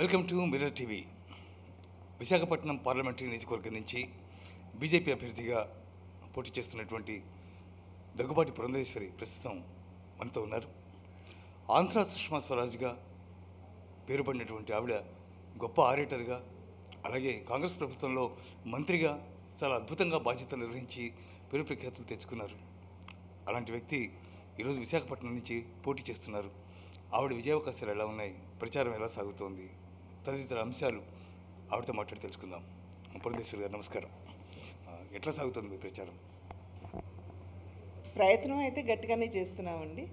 Welcome to mirror TV. Visakhapatnam parliamentary నియోజకవర్గం నుంచి BJP అభ్యర్థిగా పోటీ చేస్తున్నటువంటి దగ్గుబాటి పురంధేశ్వరి ప్రస్తుతం మనతో ఉన్నారు. ఆంధ్ర సుష్మా స్వరాజ్గా పేరుపడినటువంటి ఆవిడ గొప్ప ఆరేటర్గా, అలాగే కాంగ్రెస్ ప్రభుత్వంలో మంత్రిగా చాలా అద్భుతంగా బాధ్యతలు నిర్వహించి పేరు ప్రఖ్యాతులు తెచ్చుకున్నారు. అలాంటి వ్యక్తి ఈరోజు విశాఖపట్నం నుంచి పోటీ చేస్తున్నారు. ఆవిడ విజయావకాశాలు ఎలా ఉన్నాయి, ప్రచారం ఎలా సాగుతోంది, తదితర అంశాలు ఆవిడతో మాట్లాడి తెలుసుకుందాం. పురంధేశ్వరి గారు నమస్కారం. ఎట్లా సాగుతుంది మీ ప్రచారం? ప్రయత్నం అయితే గట్టిగానే చేస్తున్నామండి.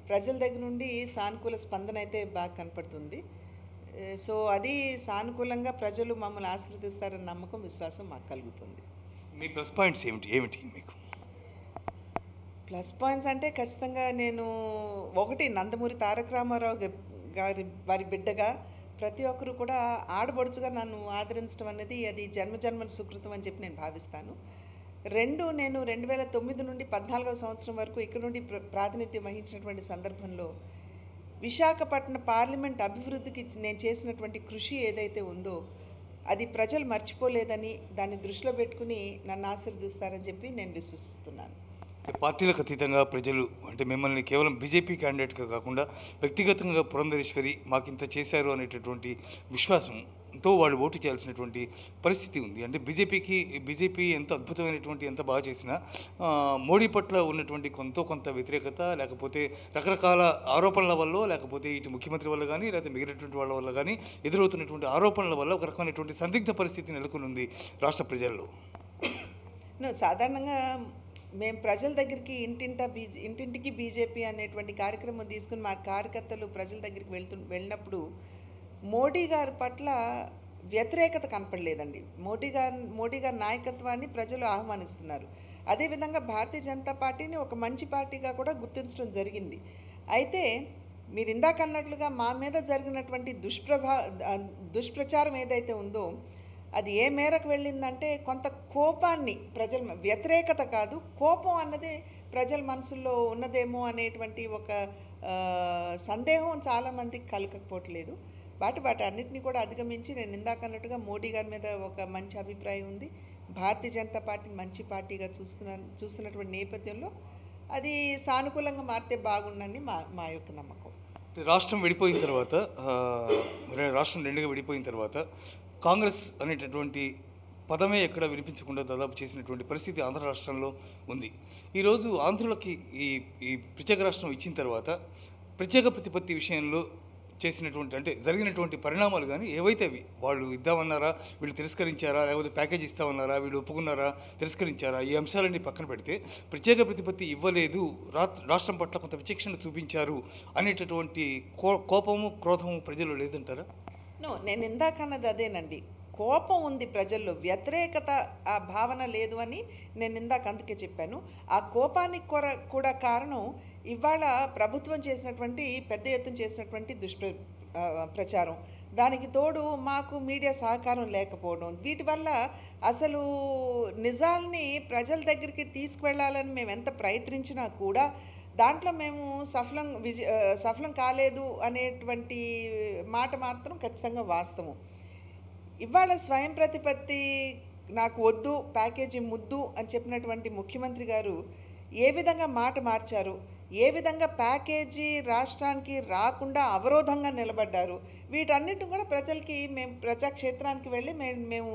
ప్రజల దగ్గర నుండి సానుకూల స్పందన అయితే బాగా కనపడుతుంది. సో అది సానుకూలంగా ప్రజలు మమ్మల్ని ఆశీర్వదిస్తారన్న నమ్మకం, విశ్వాసం మాకు కలుగుతుంది. మీ ప్లస్ పాయింట్స్ ఏమిటి మీకు? ప్లస్ పాయింట్స్ అంటే ఖచ్చితంగా నేను ఒకటి, నందమూరి తారక రామారావు వారి బిడ్డగా ప్రతి ఒక్కరు కూడా ఆడబడుచుగా నన్ను ఆదరించడం అనేది అది జన్మజన్మల సుకృతం అని చెప్పి నేను భావిస్తాను. రెండు, నేను 2009 నుండి 14వ సంవత్సరం వరకు ఇక్కడ నుండి ప్రాతినిధ్యం వహించినటువంటి సందర్భంలో విశాఖపట్నం పార్లమెంట్ అభివృద్ధికి నేను చేసినటువంటి కృషి ఏదైతే ఉందో అది ప్రజలు మర్చిపోలేదని, దాన్ని దృష్టిలో పెట్టుకుని నన్ను ఆశీర్వదిస్తారని చెప్పి నేను విశ్వసిస్తున్నాను. పార్టీలకు అతీతంగా ప్రజలు అంటే మిమ్మల్ని కేవలం బీజేపీ క్యాండిడేట్గా కాకుండా వ్యక్తిగతంగా పురంధరేశ్వరి మాకింత చేశారు అనేటటువంటి విశ్వాసంతో వాళ్ళు ఓటు చేయాల్సినటువంటి పరిస్థితి ఉంది. అంటే బీజేపీ ఎంత అద్భుతమైనటువంటి, ఎంత బాగా చేసినా మోడీ పట్ల ఉన్నటువంటి కొంత వ్యతిరేకత, లేకపోతే రకరకాల ఆరోపణల వల్ల, లేకపోతే ఇటు ముఖ్యమంత్రి వల్ల కానీ, లేకపోతే మిగిలినటువంటి వాళ్ళ వల్ల కానీ ఎదురవుతున్నటువంటి ఆరోపణల వల్ల ఒక రకమైనటువంటి సందిగ్ధ పరిస్థితి నెలకొని ఉంది రాష్ట్ర ప్రజల్లో. సాధారణంగా మేము ప్రజల దగ్గరికి ఇంటింటికి బీజేపీ అనేటువంటి కార్యక్రమం తీసుకుని మా కార్యకర్తలు ప్రజల దగ్గరికి వెళ్ళినప్పుడు మోడీ గారి పట్ల వ్యతిరేకత కనపడలేదండి. మోడీ గారి నాయకత్వాన్ని ప్రజలు ఆహ్వానిస్తున్నారు. అదేవిధంగా భారతీయ జనతా పార్టీని ఒక మంచి పార్టీగా కూడా గుర్తించడం జరిగింది. అయితే మీరు ఇందాక అన్నట్లుగా మా మీద జరిగినటువంటి దుష్ప్రచారం ఏదైతే ఉందో అది ఏ మేరకు వెళ్ళిందంటే కొంత కోపాన్ని, ప్రజల వ్యతిరేకత కాదు, కోపం అన్నది ప్రజల మనసుల్లో ఉన్నదేమో అనేటువంటి ఒక సందేహం చాలామందికి కలగకపోవట్లేదు. వాటి అన్నింటినీ కూడా అధిగమించి నేను ఇందాక అన్నట్టుగా మోడీ గారి మీద ఒక మంచి అభిప్రాయం ఉంది. భారతీయ జనతా పార్టీని మంచి పార్టీగా చూస్తున్నటువంటి నేపథ్యంలో అది సానుకూలంగా మారితే బాగుండని మా యొక్క నమ్మకం. రాష్ట్రం విడిపోయిన తర్వాత, రాష్ట్రం రెండుగా విడిపోయిన తర్వాత కాంగ్రెస్ అనేటటువంటి పదమే ఎక్కడ వినిపించకుండా దాదాపు చేసినటువంటి పరిస్థితి ఆంధ్ర రాష్ట్రంలో ఉంది. ఈరోజు ఆంధ్రులకి ఈ ప్రత్యేక రాష్ట్రం ఇచ్చిన తర్వాత ప్రత్యేక ప్రతిపత్తి విషయంలో చేసినటువంటి అంటే జరిగినటువంటి పరిణామాలు కానీ ఏవైతే అవి వాళ్ళు ఇద్దామన్నారా, వీళ్ళు తిరస్కరించారా, లేకపోతే ప్యాకేజ్ ఇస్తామన్నారా, వీళ్ళు ఒప్పుకున్నారా, తిరస్కరించారా, ఈ అంశాలన్నీ పక్కన పెడితే ప్రత్యేక ప్రతిపత్తి ఇవ్వలేదు, రాష్ట్రం పట్ల కొంత విచక్షణ చూపించారు అనేటటువంటి కోపము, క్రోధము ప్రజలు లేదంటారా? నేను ఇందాక అన్నది అదేనండి. కోపం ఉంది ప్రజల్లో, వ్యతిరేకత ఆ భావన లేదు అని నేను ఇందాక అందుకే చెప్పాను. ఆ కోపానికి కూడా కారణం ఇవాళ ప్రభుత్వం చేసినటువంటి పెద్ద ఎత్తున చేసినటువంటి ప్రచారం, దానికి తోడు మాకు మీడియా సహకారం లేకపోవడం, వీటి వల్ల అసలు నిజాల్ని ప్రజల దగ్గరికి తీసుకువెళ్ళాలని మేము ఎంత ప్రయత్నించినా కూడా దాంట్లో మేము సఫలం కాలేదు అనేటువంటి మాట మాత్రం ఖచ్చితంగా వాస్తవం. ఇవాళ స్వయం ప్రతిపత్తి నాకు వద్దు, ప్యాకేజీ ముద్దు అని చెప్పినటువంటి ముఖ్యమంత్రి గారు ఏ విధంగా మాట మార్చారు, ఏ విధంగా ప్యాకేజీ రాష్ట్రానికి రాకుండా అవరోధంగా నిలబడ్డారు, వీటన్నిటిని కూడా ప్రజలకి మేము ప్రజాక్షేత్రానికి వెళ్ళి మేము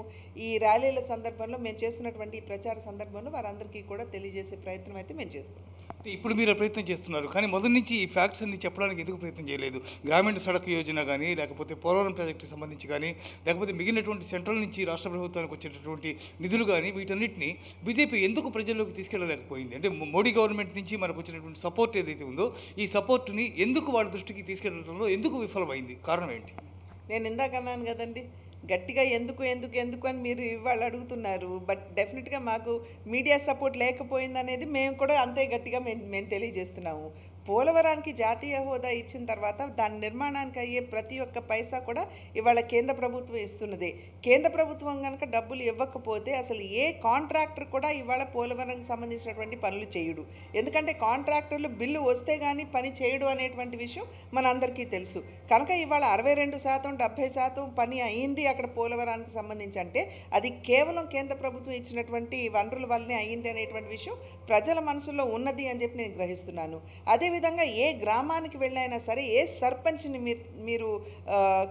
ఈ ర్యాలీల సందర్భంలో మేము చేస్తున్నటువంటి ఈ ప్రచార సందర్భంలో వారందరికీ కూడా తెలియజేసే ప్రయత్నం అయితే మేము చేస్తున్నాం. ఇప్పుడు మీరు ప్రయత్నం చేస్తున్నారు, కానీ మొదటి నుంచి ఈ ఫ్యాక్ట్స్ అన్ని చెప్పడానికి ఎందుకు ప్రయత్నం చేయలేదు? గ్రామీణ సడక్ యోజన కానీ, లేకపోతే పోలవరం ప్రాజెక్టుకి సంబంధించి కానీ, లేకపోతే మిగిలినటువంటి సెంట్రల్ నుంచి రాష్ట్ర ప్రభుత్వానికి వచ్చేటటువంటి నిధులు కానీ, వీటన్నిటిని బీజేపీ ఎందుకు ప్రజల్లోకి తీసుకెళ్ళలేకపోయింది? అంటే మోడీ గవర్నమెంట్ నుంచి మనకు వచ్చినటువంటి సపోర్ట్ ఏదైతే ఉందో ఈ సపోర్ట్ని ఎందుకు వాళ్ళ దృష్టికి తీసుకెళ్ళడంలో ఎందుకు విఫలమైంది? కారణం ఏంటి? నేను ఇందాక అన్నాను కదండి, గట్టిగా ఎందుకు అని మీరు ఇవాళ అడుగుతున్నారు. బట్ డెఫినెట్గా మాకు మీడియా సపోర్ట్ లేకపోయింది అనేది మేము కూడా అంతే గట్టిగా మేము తెలియజేస్తున్నాము. పోలవరానికి జాతీయ హోదా ఇచ్చిన తర్వాత దాని నిర్మాణానికి అయ్యే ప్రతి ఒక్క పైసా కూడా ఇవాళ కేంద్ర ప్రభుత్వం ఇస్తున్నదే. కేంద్ర ప్రభుత్వం కనుక డబ్బులు ఇవ్వకపోతే అసలు ఏ కాంట్రాక్టర్ కూడా ఇవాళ పోలవరంకి సంబంధించినటువంటి పనులు చేయడు. ఎందుకంటే కాంట్రాక్టర్లు బిల్లు వస్తే కానీ పని చేయడు అనేటువంటి విషయం మనందరికీ తెలుసు. కనుక ఇవాళ 62%, 70% పని అయింది అక్కడ పోలవరానికి సంబంధించి అంటే అది కేవలం కేంద్ర ప్రభుత్వం ఇచ్చినటువంటి వనరుల వల్లనే అయ్యింది అనేటువంటి విషయం ప్రజల మనసులో ఉన్నది అని చెప్పి నేను గ్రహిస్తున్నాను. అదేవిధంగా ఏ గ్రామానికి వెళ్ళైనా సరే, ఏ సర్పంచ్ని మీరు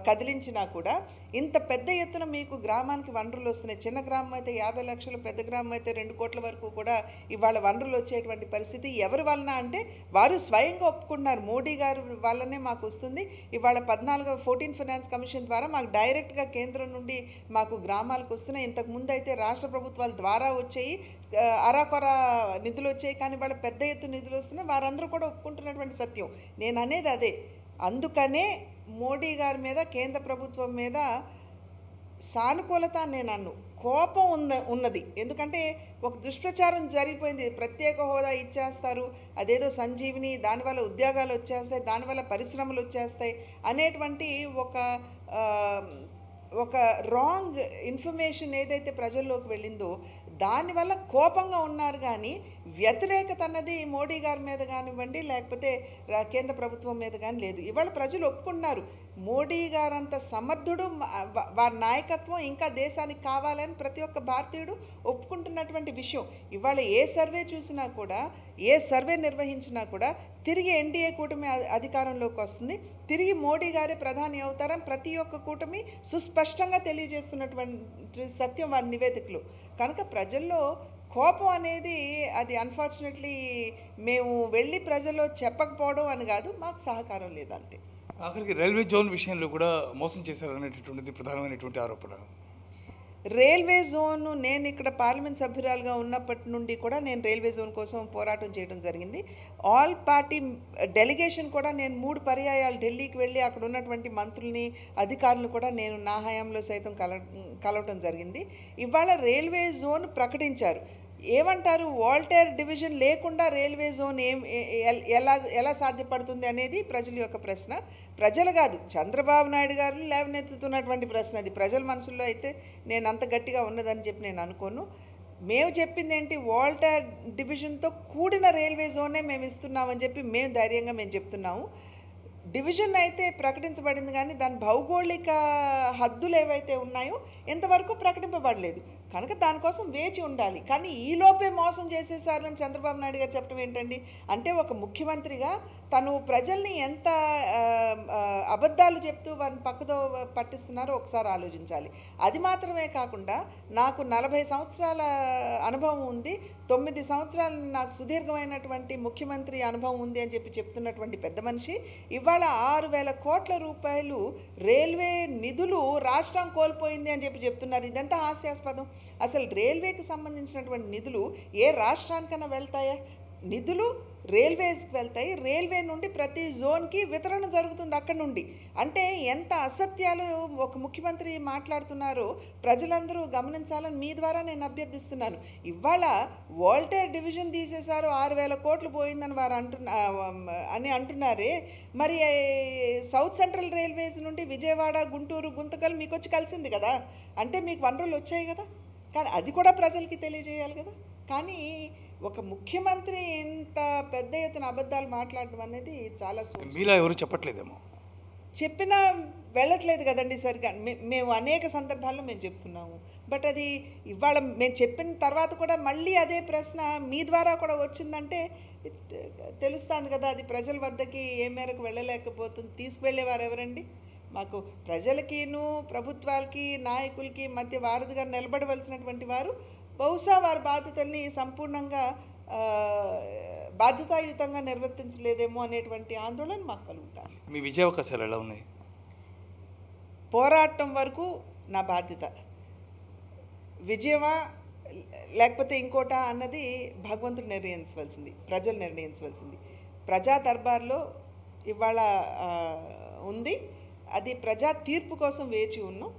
కదిలించినా కూడా ఇంత పెద్ద ఎత్తున మీకు గ్రామానికి వనరులు వస్తున్నాయి. చిన్న గ్రామం అయితే 50 లక్షలు, పెద్ద గ్రామం అయితే 2 కోట్ల వరకు కూడా ఇవాళ వనరులు వచ్చేటువంటి పరిస్థితి ఎవరి వలన అంటే వారు స్వయంగా ఒప్పుకుంటున్నారు. మోడీ గారు వల్లనే మాకు వస్తుంది. ఇవాళ 14 ఫైనాన్స్ కమిషన్ ద్వారా మాకు డైరెక్ట్గా కేంద్రం నుండి మాకు గ్రామాలకు వస్తున్నాయి. ఇంతకుముందు అయితే రాష్ట్ర ప్రభుత్వాల ద్వారా వచ్చాయి, అరాకొర నిధులు వచ్చాయి, కానీ వాళ్ళ పెద్ద ఎత్తు నిధులు వస్తున్నాయి. వారందరూ కూడా ఒప్పుకుంటున్నటువంటి సత్యం. నేను అనేది అదే. అందుకనే మోడీ గారి మీద, కేంద్ర ప్రభుత్వం మీద సానుకూలత నేను కోపం ఉన్నది. ఎందుకంటే ఒక దుష్ప్రచారం జరిగిపోయింది. ప్రత్యేక హోదా ఇచ్చేస్తారు, అదేదో సంజీవిని, దానివల్ల ఉద్యోగాలు వచ్చేస్తాయి, దానివల్ల పరిశ్రమలు వచ్చేస్తాయి అనేటువంటి ఒక రాంగ్ ఇన్ఫర్మేషన్ ఏదైతే ప్రజల్లోకి వెళ్ళిందో దానివల్ల కోపంగా ఉన్నారు. కానీ వ్యతిరేకత అన్నది మోడీ గారి మీద కానివ్వండి, లేకపోతే కేంద్ర ప్రభుత్వం మీద కానీ లేదు. ఇవాళ ప్రజలు ఒప్పుకుంటున్నారు మోడీ గారంత సమర్థుడు, వారి నాయకత్వం ఇంకా దేశానికి కావాలని ప్రతి ఒక్క భారతీయుడు ఒప్పుకుంటున్నటువంటి విషయం. ఇవాళ ఏ సర్వే చూసినా కూడా, ఏ సర్వే నిర్వహించినా కూడా తిరిగి ఎన్డీఏ కూటమి అధికారంలోకి వస్తుంది, తిరిగి మోడీ గారే ప్రధాని అవుతారని ప్రతి ఒక్క కూటమి సుస్పష్టంగా తెలియజేస్తున్నటువంటి సత్యం వారి నివేదికలు. కనుక ప్రజల్లో కోపం అనేది అది అన్ఫార్చునేట్లీ మేము వెళ్ళి ప్రజల్లో చెప్పకపోవడం అని కాదు, మాకు సహకారం లేదు అంతే. ఆఖరికి రైల్వే జోన్ విషయంలో కూడా మోసం చేశారనేటటువంటిది ప్రధానమైనటువంటి ఆరోపణ. రైల్వే జోన్, నేను ఇక్కడ పార్లమెంట్ సభ్యురాలుగా ఉన్నప్పటి నుండి కూడా నేను రైల్వే జోన్ కోసం పోరాటం చేయడం జరిగింది. ఆల్ పార్టీ డెలిగేషన్ కూడా నేను 3 పర్యాయాలు ఢిల్లీకి వెళ్ళి అక్కడ ఉన్నటువంటి మంత్రుల్ని, అధికారులను కూడా నేను నా హయాంలో సైతం కలవటం జరిగింది. ఇవాళ రైల్వే జోన్ ప్రకటించారు. ఏమంటారు, వాల్టేర్ డివిజన్ లేకుండా రైల్వే జోన్ ఎలా సాధ్యపడుతుంది అనేది ప్రజల యొక్క ప్రశ్న. ప్రజలు కాదు, చంద్రబాబు నాయుడు గారు లేవనెత్తుతున్నటువంటి ప్రశ్న. అది ప్రజల మనసులో అయితే నేను అంత గట్టిగా ఉన్నదని చెప్పి నేను అనుకోను. మేము చెప్పింది ఏంటి, వాల్టేర్ డివిజన్తో కూడిన రైల్వే జోనే మేము ఇస్తున్నామని చెప్పి మేము ధైర్యంగా మేము చెప్తున్నాము. డివిజన్ అయితే ప్రకటించబడింది, కానీ దాని భౌగోళిక హద్దులు ఏవైతే ఉన్నాయో ఇంతవరకు ప్రకటింపబడలేదు. కనుక దానికోసం వేచి ఉండాలి. కానీ ఈలోపే మోసం చేసేసారు అని చంద్రబాబు నాయుడు గారు చెప్పడం ఏంటండి? అంటే ఒక ముఖ్యమంత్రిగా తను ప్రజల్ని ఎంత అబద్ధాలు చెప్తూ వారిని పక్కదో పట్టిస్తున్నారో ఒకసారి ఆలోచించాలి. అది మాత్రమే కాకుండా నాకు 40 సంవత్సరాల అనుభవం ఉంది, 9 సంవత్సరాలు నాకు సుదీర్ఘమైనటువంటి ముఖ్యమంత్రి అనుభవం ఉంది అని చెప్పి చెప్తున్నటువంటి పెద్ద మనిషి ఇవాళ 6,000 కోట్ల రూపాయలు రైల్వే నిధులు రాష్ట్రం కోల్పోయింది అని చెప్పి చెప్తున్నారు. ఇదంతా హాస్యాస్పదం. అసలు రైల్వేకి సంబంధించినటువంటి నిధులు ఏ రాష్ట్రానికైనా వెళ్తాయా? నిధులు రైల్వేస్కి వెళ్తాయి, రైల్వే నుండి ప్రతి జోన్కి వితరణ జరుగుతుంది అక్కడి నుండి. అంటే ఎంత అసత్యాలు ఒక ముఖ్యమంత్రి మాట్లాడుతున్నారో ప్రజలందరూ గమనించాలని మీ ద్వారా నేను అభ్యర్థిస్తున్నాను. ఇవాళ వాల్టేర్ డివిజన్ తీసేశారు, 6,000 కోట్లు పోయిందని వారు అంటున్నారే. మరి సౌత్ సెంట్రల్ రైల్వేస్ నుండి విజయవాడ, గుంటూరు, గుంతకల్ మీకు వచ్చి కలిసింది కదా, అంటే మీకు వనరులు వచ్చాయి కదా. కానీ అది కూడా ప్రజలకి తెలియజేయాలి కదా. కానీ ఒక ముఖ్యమంత్రి ఇంత పెద్ద ఎత్తున అబద్ధాలు మాట్లాడడం అనేది చాలా మీలా ఎవరు చెప్పట్లేదేమో, చెప్పినా వెళ్ళట్లేదు కదండి సరిగా. మేము అనేక సందర్భాల్లో మేము చెప్తున్నాము. బట్ అది ఇవాళ మేము చెప్పిన తర్వాత కూడా మళ్ళీ అదే ప్రశ్న మీ ద్వారా కూడా వచ్చిందంటే తెలుస్తుంది కదా, అది ప్రజల వద్దకి ఏ మేరకు వెళ్ళలేకపోతుంది. తీసుకువెళ్ళేవారు ఎవరండి? మాకు ప్రజలకిను ప్రభుత్వాలకి నాయకులకి మధ్య వారధిగా నిలబడవలసినటువంటి వారు బహుశా వారి బాధ్యతల్ని సంపూర్ణంగా బాధ్యతాయుతంగా నిర్వర్తించలేదేమో అనేటువంటి ఆందోళన మాకు కలుగుతారు. మీ విజయావకాశాలు ఎలా ఉన్నాయి? పోరాటం వరకు నా బాధ్యత. విజయమా లేకపోతే ఇంకోట అన్నది భగవంతుడు నిర్ణయించవలసింది, ప్రజలు నిర్ణయించవలసింది. ప్రజా దర్బార్లో ఇవాళ ఉంది, అది ప్రజా తీర్పు కోసం వేచి ఉన్నాం.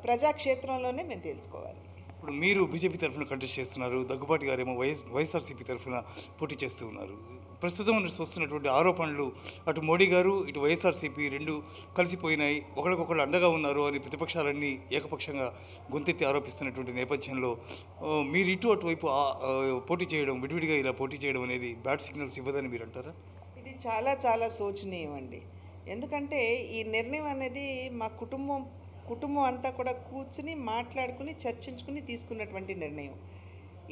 ప్రజాక్షేత్రంలోనే మేము తెలుసుకోవాలి. ఇప్పుడు మీరు బీజేపీ తరఫున కంటెస్ట్ చేస్తున్నారు, దగ్గుబాటి గారేమో వైఎస్ఆర్సీపీ తరఫున పోటీ చేస్తూ ఉన్నారు. ప్రస్తుతం వస్తున్నటువంటి ఆరోపణలు అటు మోడీ గారు ఇటు వైఎస్ఆర్సీపీ రెండు కలిసిపోయినాయి, ఒకరికొకరు అండగా ఉన్నారు అని ప్రతిపక్షాలన్నీ ఏకపక్షంగా గొంతెత్తి ఆరోపిస్తున్నటువంటి నేపథ్యంలో మీరు ఇటు అటువైపు పోటీ చేయడం, విడివిడిగా ఇలా పోటీ చేయడం అనేది బ్యాడ్ సిగ్నల్స్ ఇవ్వదని మీరు అంటారా? ఇది చాలా చాలా శోచనీయం అండి. ఎందుకంటే ఈ నిర్ణయం అనేది మా కుటుంబం అంతా కూడా కూర్చుని మాట్లాడుకుని చర్చించుకుని తీసుకున్నటువంటి నిర్ణయం.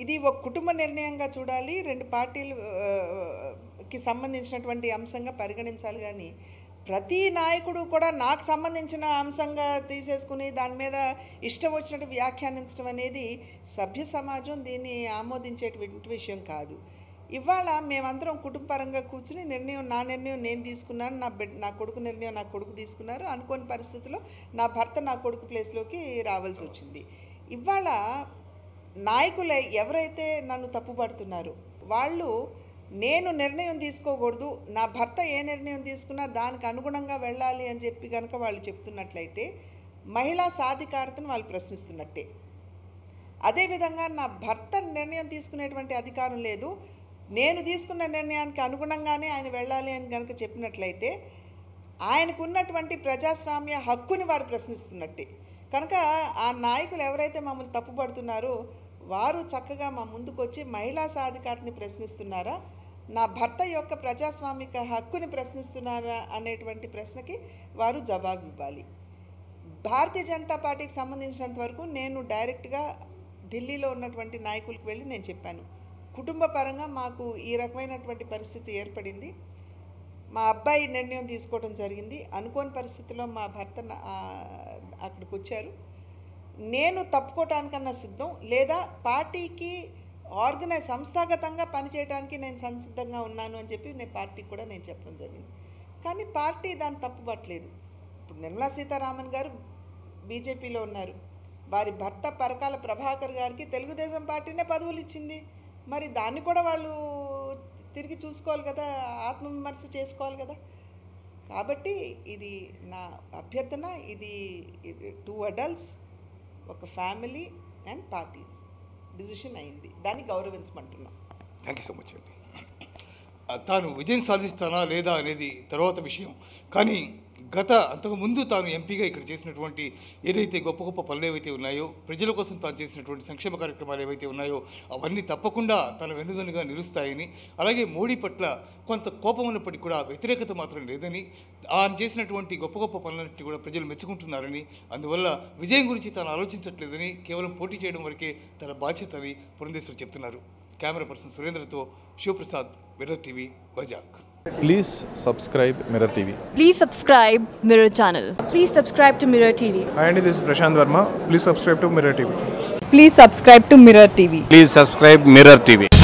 ఇది ఒక కుటుంబ నిర్ణయంగా చూడాలి, రెండు పార్టీలకి సంబంధించినటువంటి అంశంగా పరిగణించాలి. కానీ ప్రతి నాయకుడు కూడా నాకు సంబంధించిన అంశంగా తీసేసుకుని దాని మీద ఇష్టం వచ్చినట్టు వ్యాఖ్యానించడం అనేది సభ్య సమాజం దీన్ని ఆమోదించేటువంటి విషయం కాదు. ఇవాళ మేమందరం కుటుంబపరంగా కూర్చుని నా నిర్ణయం నేను తీసుకున్నాను, నా కొడుకు నిర్ణయం నా కొడుకు తీసుకున్నారు. అనుకోని పరిస్థితుల్లో నా భర్త నా కొడుకు ప్లేస్లోకి రావాల్సి వచ్చింది. ఇవాళ నాయకులు ఎవరైతే నన్ను తప్పుపడుతున్నారో వాళ్ళు నేను నిర్ణయం తీసుకోకూడదు, నా భర్త ఏ నిర్ణయం తీసుకున్నా దానికి అనుగుణంగా వెళ్ళాలి అని చెప్పి కనుక వాళ్ళు చెప్తున్నట్లయితే మహిళా సాధికారతను వాళ్ళు ప్రశ్నిస్తున్నట్టే. అదేవిధంగా నా భర్త నిర్ణయం తీసుకునేటువంటి అధికారం లేదు, నేను తీసుకున్న నిర్ణయానికి అనుగుణంగానే ఆయన వెళ్ళాలి అని కనుక చెప్పినట్లయితే ఆయనకున్నటువంటి ప్రజాస్వామ్య హక్కుని వారు ప్రశ్నిస్తున్నట్టే. కనుక ఆ నాయకులు ఎవరైతే మమ్మల్ని తప్పుపడుతున్నారో వారు చక్కగా మా ముందుకు వచ్చి మహిళా సాధికారతని ప్రశ్నిస్తున్నారా, నా భర్త యొక్క ప్రజాస్వామిక హక్కుని ప్రశ్నిస్తున్నారా అనేటువంటి ప్రశ్నకి వారు జవాబు ఇవ్వాలి. భారతీయ జనతా పార్టీకి సంబంధించినంత వరకు నేను డైరెక్ట్గా ఢిల్లీలో ఉన్నటువంటి నాయకులకు వెళ్ళి నేను చెప్పాను, కుటుంబ పరంగా మాకు ఈ రకమైనటువంటి పరిస్థితి ఏర్పడింది, మా అబ్బాయి నిర్ణయం తీసుకోవడం జరిగింది, అనుకోని పరిస్థితుల్లో మా భర్త అక్కడికి వచ్చారు, నేను తప్పుకోవటానికన్నా సిద్ధం, లేదా పార్టీకి సంస్థాగతంగా పనిచేయడానికి నేను సంసిద్ధంగా ఉన్నాను అని చెప్పి పార్టీకి కూడా నేను చెప్పడం జరిగింది. కానీ పార్టీ దాన్ని తప్పుపట్టలేదు. ఇప్పుడు నిర్మలా సీతారామన్ గారు బీజేపీలో ఉన్నారు, వారి భర్త పరకాల ప్రభాకర్ గారికి తెలుగుదేశం పార్టీనే పదవులు ఇచ్చింది, మరి దాన్ని కూడా వాళ్ళు తిరిగి చూసుకోవాలి కదా, ఆత్మవిమర్శ చేసుకోవాలి కదా. కాబట్టి ఇది నా అభ్యర్థన, ఇది 2 adults ఒక ఫ్యామిలీ అండ్ పార్టీస్ డిసిషన్ అయింది, దాన్ని గౌరవించమంటున్నాం. థ్యాంక్ యూ సో మచ్ అండి. తాను విజయం సాధిస్తానా లేదా అనేది తర్వాత విషయం, కానీ అంతకుముందు తాను ఎంపీగా ఇక్కడ చేసినటువంటి ఏదైతే గొప్ప గొప్ప పనులు ఏవైతే ఉన్నాయో, ప్రజల కోసం తాను చేసినటువంటి సంక్షేమ కార్యక్రమాలు ఏవైతే ఉన్నాయో అవన్నీ తప్పకుండా తన వెన్నుదన్నుగా నిలుస్తాయని, అలాగే మోడీ పట్ల కొంత కోపం ఉన్నప్పటికీ కూడా వ్యతిరేకత మాత్రం లేదని, ఆయన చేసినటువంటి గొప్ప గొప్ప పనులన్నింటినీ కూడా ప్రజలు మెచ్చుకుంటున్నారని, అందువల్ల విజయం గురించి తాను ఆలోచించట్లేదని, కేవలం పోటీ చేయడం వరకే తన బాధ్యత అని పురంధేశ్వరి చెప్తున్నారు. కెమెరా పర్సన్ సురేంద్రతో Sivaprasad, Mirror TV, Vizag. Please subscribe Mirror TV. Please subscribe Mirror channel. Please subscribe to Mirror TV. Hi, this is Prashant Verma. Please subscribe to Mirror TV. Please subscribe to Mirror TV. Please subscribe Mirror TV.